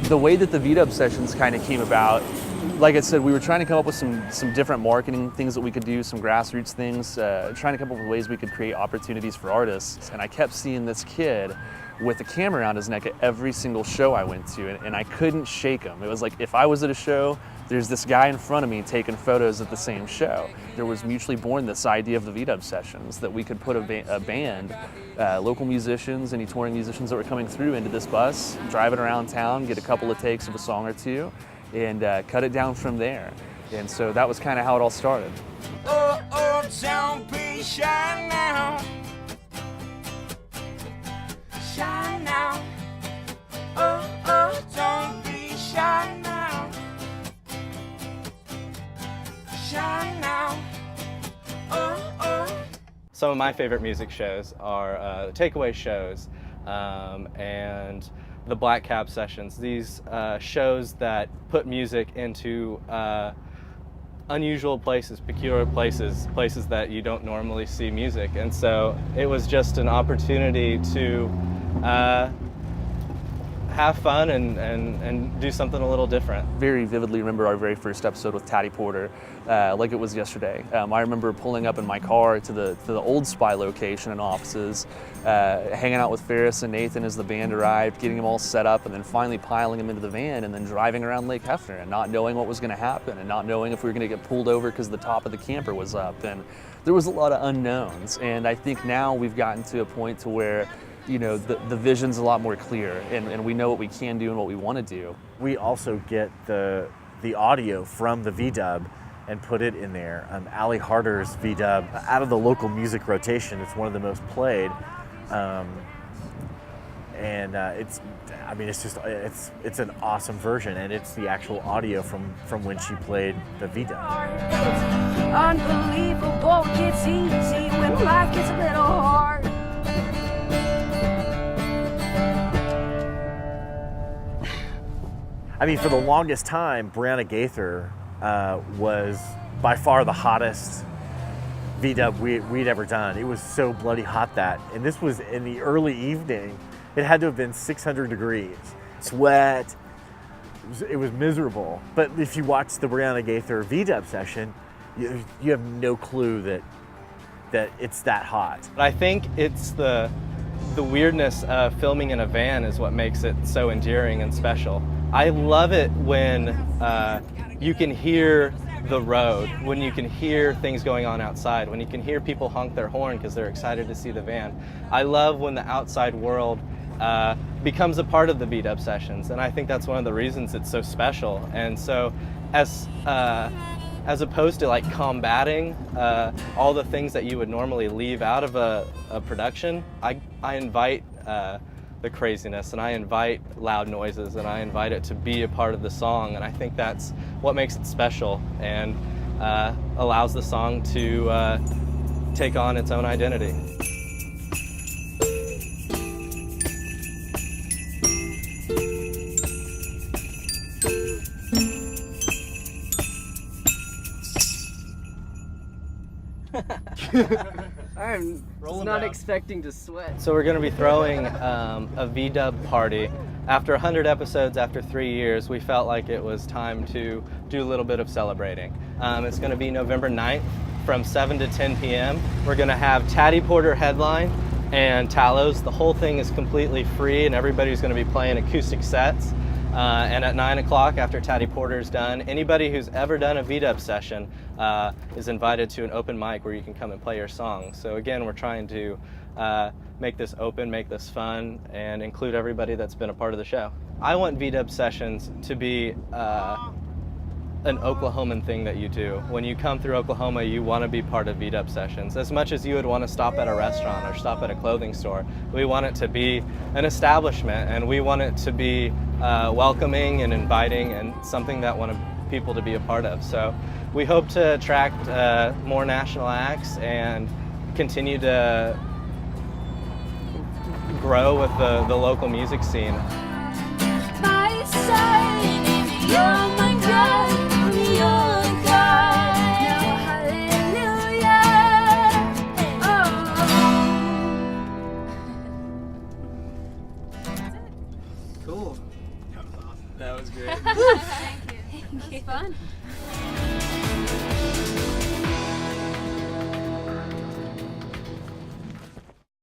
The way that the VDub sessions kind of came about, like I said, we were trying to come up with some different marketing things that we could do, some grassroots things, trying to come up with ways we could create opportunities for artists. And I kept seeing this kid with a camera around his neck at every single show I went to, and I couldn't shake him. It was like, if I was at a show, there's this guy in front of me taking photos at the same show. There was mutually born this idea of the VDub sessions, that we could put a band, local musicians, any touring musicians that were coming through into this bus, drive it around town, get a couple of takes of a song or two, and cut it down from there. And so that was kind of how it all started. Oh, oh, don't be shy now. Shy now. Oh, oh, don't be shy now. Shy now. Oh, oh. Some of my favorite music shows are the takeaway shows and the Black Cab sessions. These shows that put music into unusual places, peculiar places, places that you don't normally see music. And so it was just an opportunity to have fun and do something a little different. Very vividly remember our very first episode with Taddy Porter, like it was yesterday. I remember pulling up in my car to the old Spy location and offices, hanging out with Ferris and Nathan as the band arrived, getting them all set up, and then finally piling them into the van and then driving around Lake Hefner and not knowing what was going to happen and not knowing if we were going to get pulled over because the top of the camper was up. And there was a lot of unknowns. And I think now we've gotten to a point to where, you know, the vision's a lot more clear, and we know what we can do and what we want to do. We also get the audio from the VDub and put it in there. Ali HARTER's VDub, out of the local music rotation, it's one of the most played. It's an awesome version, and it's the actual audio from when she played the VDub. Unbelievable, it gets easy when life gets a little hard. I mean, for the longest time, Brianna Gaither was by far the hottest VDub we'd ever done. It was so bloody hot and this was in the early evening. It had to have been 600 degrees, sweat. It was miserable. But if you watch the Brianna Gaither VDub session, you have no clue that it's that hot. I think it's the weirdness of filming in a van is what makes it so endearing and special. I love it when you can hear the road, when you can hear things going on outside, when you can hear people honk their horn because they're excited to see the van. I love when the outside world becomes a part of the VDub sessions, and I think that's one of the reasons it's so special. And so as opposed to like combating all the things that you would normally leave out of a production, I invite the craziness, and I invite loud noises, and I invite it to be a part of the song, and I think that's what makes it special and allows the song to take on its own identity. I'm not expecting to sweat. So we're going to be throwing a VDub party. After 100 episodes, after 3 years, we felt like it was time to do a little bit of celebrating. It's going to be November 9th from 7 to 10 p.m. We're going to have Taddy Porter headline and TALLOWS. The whole thing is completely free, and everybody's going to be playing acoustic sets. And at 9 o'clock, after Taddy Porter's done, anybody who's ever done a VDub session is invited to an open mic where you can come and play your song. So again, we're trying to make this open, make this fun, and include everybody that's been a part of the show. I want VDub sessions to be an Oklahoman thing that you do. When you come through Oklahoma, you want to be part of VDub sessions. As much as you would want to stop at a restaurant or stop at a clothing store, we want it to be an establishment, and we want it to be welcoming and inviting and something that want people to be a part of. So we hope to attract more national acts and continue to grow with the local music scene. My side, you're my God. fun.